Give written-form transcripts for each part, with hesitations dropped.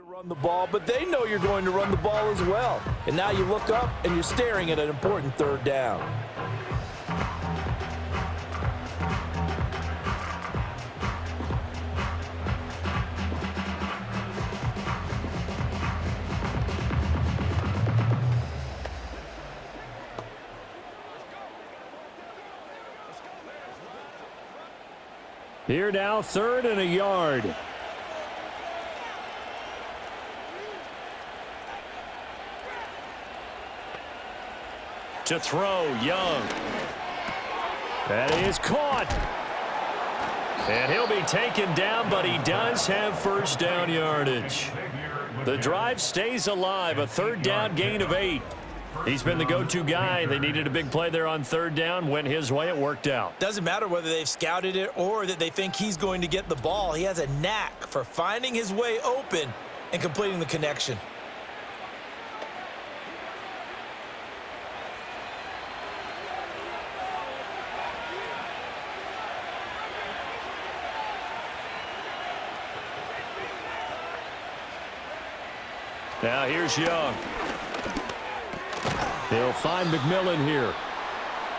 Run the ball, but they know you're going to run the ball as well. And now you look up and you're staring at an important third down. Here now, 3rd and a yard. To throw, Young. That is caught. And he'll be taken down, but he does have first down yardage. The drive stays alive, a 3rd down gain of 8. He's been the go-to guy. They needed a big play there on 3rd down. Went his way. It worked out. Doesn't matter whether they've scouted it or that they think he's going to get the ball. He has a knack for finding his way open and completing the connection. Now here's Young. They'll find McMillan here.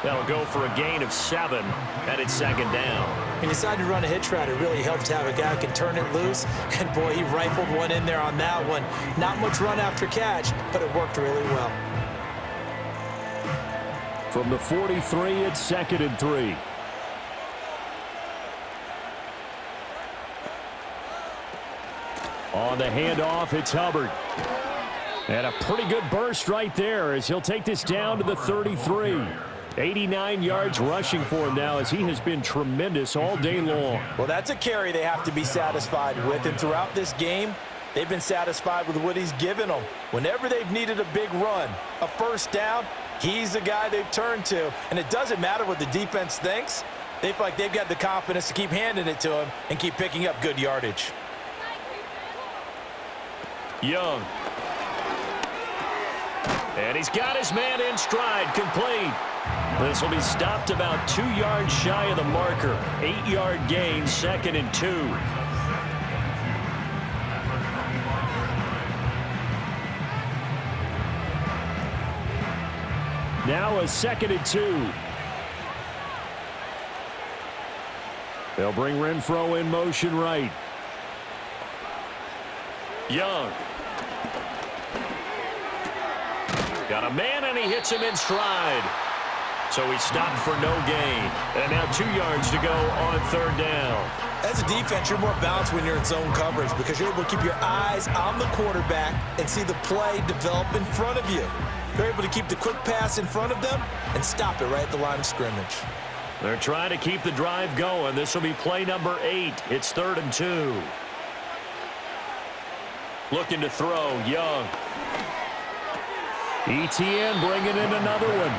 That'll go for a gain of 7, and it's 2nd down. He decided to run a hitch route. It really helps to have a guy who can turn it loose. And, boy, he rifled one in there on that one. Not much run after catch, but it worked really well. From the 43, it's 2nd and 3. On the handoff, it's Hubbard. And a pretty good burst right there as he'll take this down to the 33. 89 yards rushing for him now as he has been tremendous all day long. Well, that's a carry they have to be satisfied with. And throughout this game, they've been satisfied with what he's given them. Whenever they've needed a big run, a first down, he's the guy they've turned to. And it doesn't matter what the defense thinks. They feel like they've got the confidence to keep handing it to him and keep picking up good yardage. Young. And he's got his man in stride, complete. This will be stopped about 2 yards shy of the marker. 8-yard gain, 2nd and 2. Now a 2nd and 2. They'll bring Renfro in motion right. Young. Got a man, and he hits him in stride. So he stopped for no gain. And now 2 yards to go on 3rd down. As a defense, you're more balanced when you're in zone coverage because you're able to keep your eyes on the quarterback and see the play develop in front of you. You're able to keep the quick pass in front of them and stop it right at the line of scrimmage. They're trying to keep the drive going. This will be play number 8. It's 3rd and 2. Looking to throw, Young. ETN bringing in another one.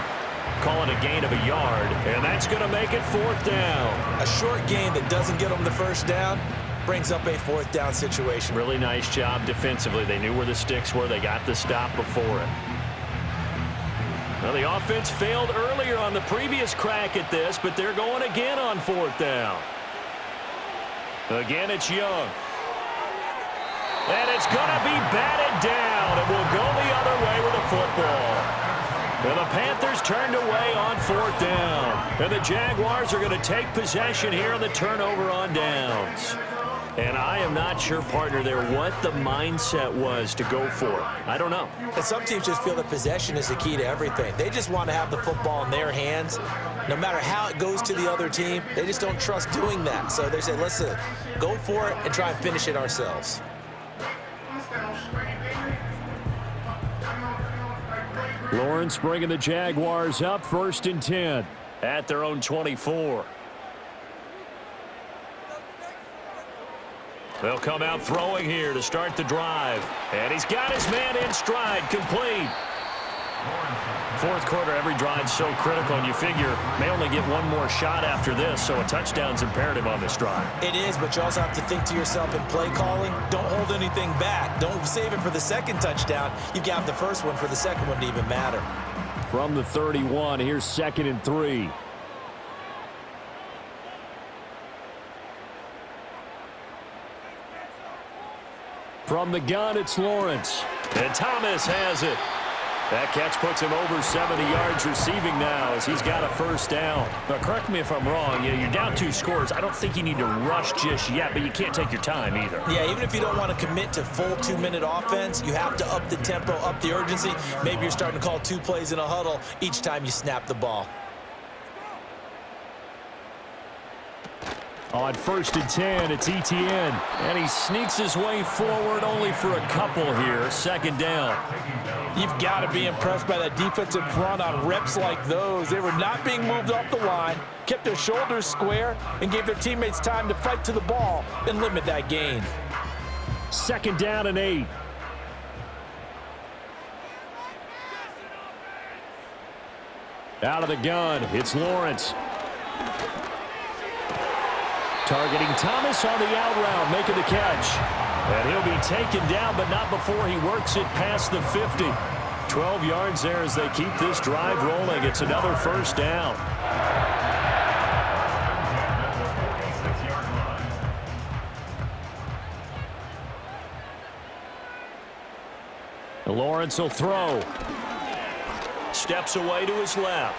Call it a gain of a yard, and that's going to make it 4th down. A short gain that doesn't get them the first down brings up a 4th down situation. Really nice job defensively. They knew where the sticks were. They got the stop before it. Well, the offense failed earlier on the previous crack at this, but they're going again on 4th down. Again, it's Young. And it's going to be batted down. It will go the other way with the football. And the Panthers turned away on 4th down. And the Jaguars are going to take possession here on the turnover on downs. And I am not sure, partner, there what the mindset was to go for it. I don't know. And some teams just feel that possession is the key to everything. They just want to have the football in their hands. No matter how it goes to the other team, they just don't trust doing that. So they say, listen, go for it and try and finish it ourselves. Lawrence bringing the Jaguars up 1st and 10 at their own 24. They'll come out throwing here to start the drive. And he's got his man in stride, complete. 4th quarter, every drive's so critical, and you figure may only get one more shot after this, so a touchdown's imperative on this drive. It is, but you also have to think to yourself in play calling, don't hold anything back. Don't save it for the second touchdown. You've got the first one for the second one to even matter. From the 31, here's 2nd and 3. From the gun, it's Lawrence. And Thomas has it. That catch puts him over 70 yards receiving now as he's got a first down. Now, correct me if I'm wrong. Yeah, you're down 2 scores. I don't think you need to rush just yet, but you can't take your time either. Yeah, even if you don't want to commit to full 2-minute offense, you have to up the tempo, up the urgency. Maybe you're starting to call 2 plays in a huddle each time you snap the ball. On 1st and 10, it's Etienne. And he sneaks his way forward only for a couple here. 2nd down. You've got to be impressed by that defensive front on reps like those. They were not being moved off the line, kept their shoulders square, and gave their teammates time to fight to the ball and limit that gain. 2nd down and 8. Out of the gun, it's Lawrence. Targeting Thomas on the out route, making the catch. And he'll be taken down, but not before he works it past the 50. 12 yards there as they keep this drive rolling. It's another first down. Lawrence will throw. Steps away to his left.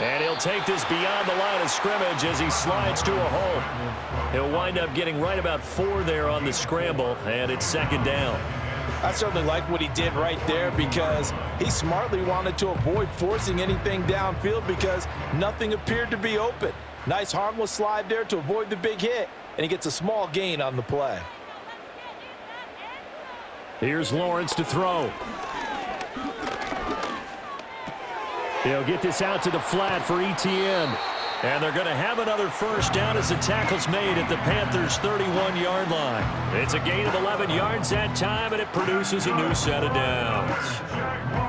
And he'll take this beyond the line of scrimmage as he slides to a hole. He'll wind up getting right about 4 there on the scramble, and it's 2nd down. I certainly like what he did right there because he smartly wanted to avoid forcing anything downfield because nothing appeared to be open. Nice harmless slide there to avoid the big hit, and he gets a small gain on the play. Here's Lawrence to throw. He'll get this out to the flat for Etienne. And they're going to have another first down as the tackle's made at the Panthers' 31-yard line. It's a gain of 11 yards that time, and it produces a new set of downs.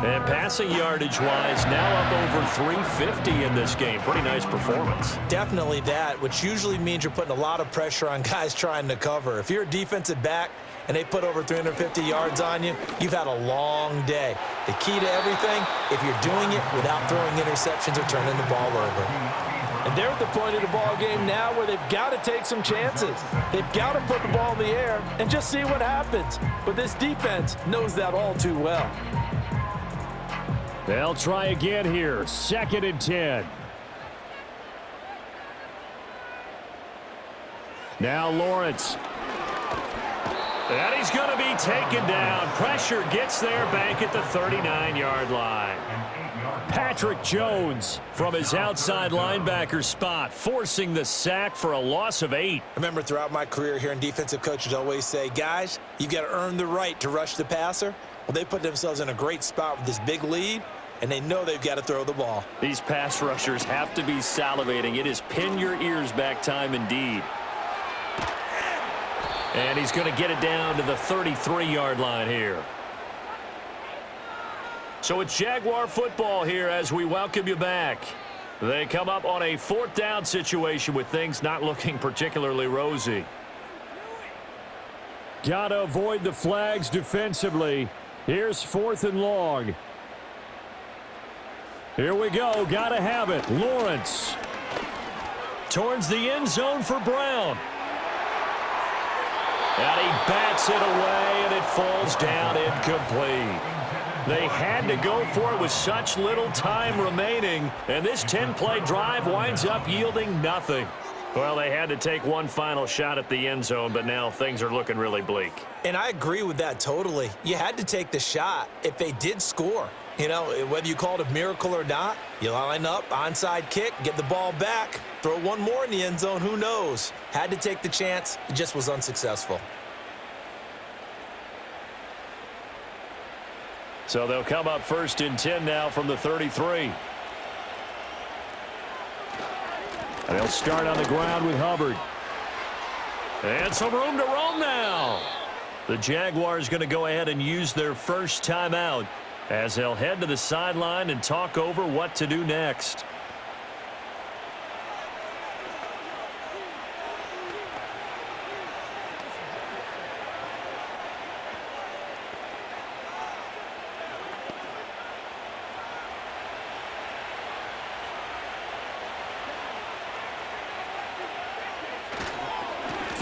And passing yardage-wise, now up over 350 in this game. Pretty nice performance. Definitely that, which usually means you're putting a lot of pressure on guys trying to cover. If you're a defensive back and they put over 350 yards on you, you've had a long day. The key to everything, if you're doing it without throwing interceptions or turning the ball over. And they're at the point of the ball game now where they've got to take some chances. They've got to put the ball in the air and just see what happens. But this defense knows that all too well. They'll try again here. 2nd and 10. Now Lawrence. And he's going to be taken down. Pressure gets there back at the 39-yard line. Patrick Jones from his outside linebacker spot, forcing the sack for a loss of 8. I remember throughout my career hearing defensive coaches always say, guys, you've got to earn the right to rush the passer. Well, they put themselves in a great spot with this big lead, and they know they've got to throw the ball. These pass rushers have to be salivating. It is pin your ears back time indeed. And he's going to get it down to the 33-yard line here. So it's Jaguar football here as we welcome you back. They come up on a 4th down situation with things not looking particularly rosy. Got to avoid the flags defensively. Here's 4th and long. Here we go. Got to have it. Lawrence. Towards the end zone for Brown. And he bats it away, and it falls down incomplete. They had to go for it with such little time remaining, and this 10-play drive winds up yielding nothing. Well, they had to take one final shot at the end zone, but now things are looking really bleak. And I agree with that totally. You had to take the shot if they did score. You know, whether you call it a miracle or not, you line up, onside kick, get the ball back, throw one more in the end zone, who knows? Had to take the chance, it just was unsuccessful. So they'll come up 1st and 10 now from the 33. And they'll start on the ground with Hubbard. And some room to roam now. The Jaguars going to go ahead and use their first timeout as they'll head to the sideline and talk over what to do next.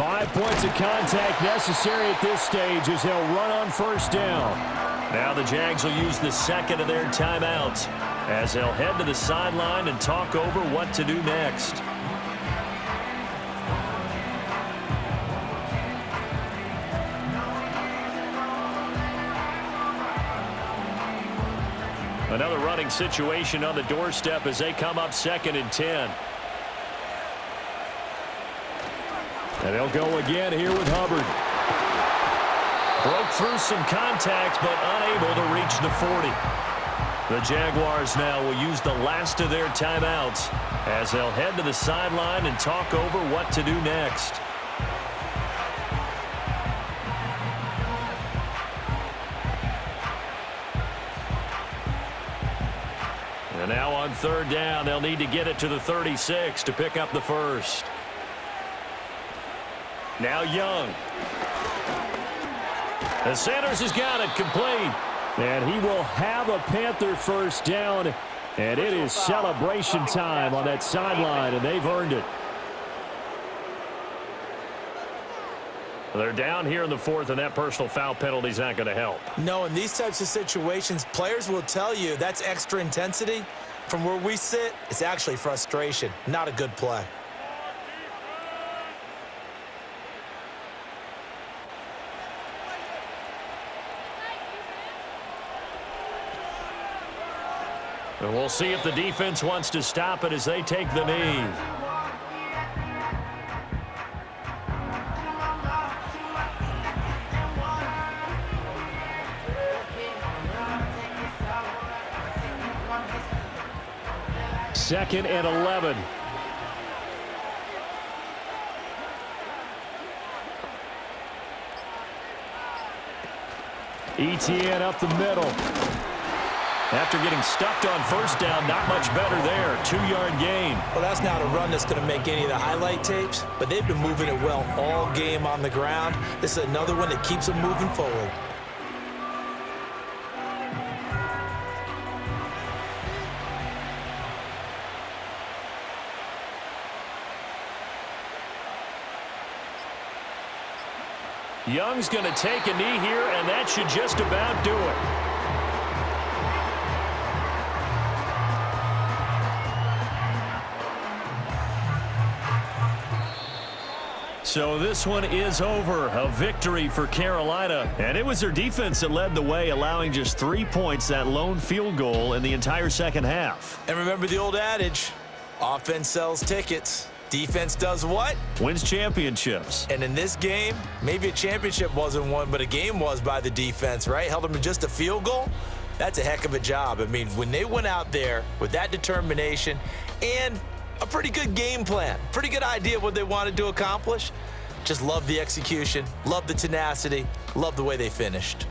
5 points of contact necessary at this stage as they'll run on first down. Now the Jags will use the second of their timeouts as they'll head to the sideline and talk over what to do next. Another running situation on the doorstep as they come up 2nd and 10. And they'll go again here with Hubbard. Broke through some contacts, but unable to reach the 40. The Jaguars now will use the last of their timeouts as they'll head to the sideline and talk over what to do next. And now on 3rd down, they'll need to get it to the 36 to pick up the first. Now Young. And Sanders has got it complete. And he will have a Panther first down. And it is celebration time on that sideline, and they've earned it. They're down here in the 4th, and that personal foul penalty is not going to help. No, in these types of situations, players will tell you that's extra intensity. From where we sit, it's actually frustration, not a good play. And we'll see if the defense wants to stop it as they take the knee. Second and 11. ETN up the middle. After getting stuffed on first down, not much better there. 2-yard gain. Well, that's not a run that's going to make any of the highlight tapes, but they've been moving it well all game on the ground. This is another one that keeps them moving forward. Young's going to take a knee here, and that should just about do it. So this one is over. A victory for Carolina. And it was their defense that led the way, allowing just 3 points, that lone field goal in the entire second half. And remember the old adage, offense sells tickets. Defense does what? Wins championships. And in this game, maybe a championship wasn't won, but a game was by the defense, right? Held them to just a field goal. That's a heck of a job. I mean, when they went out there with that determination and a pretty good game plan, pretty good idea of what they wanted to accomplish, just love the execution, love the tenacity, love the way they finished.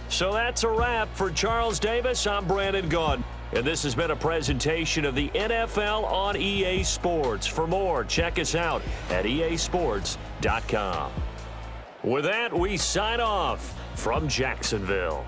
So that's a wrap for Charles Davis. I'm Brandon Gaudin. And this has been a presentation of the NFL on EA Sports. For more, check us out at easports.com. With that, we sign off from Jacksonville.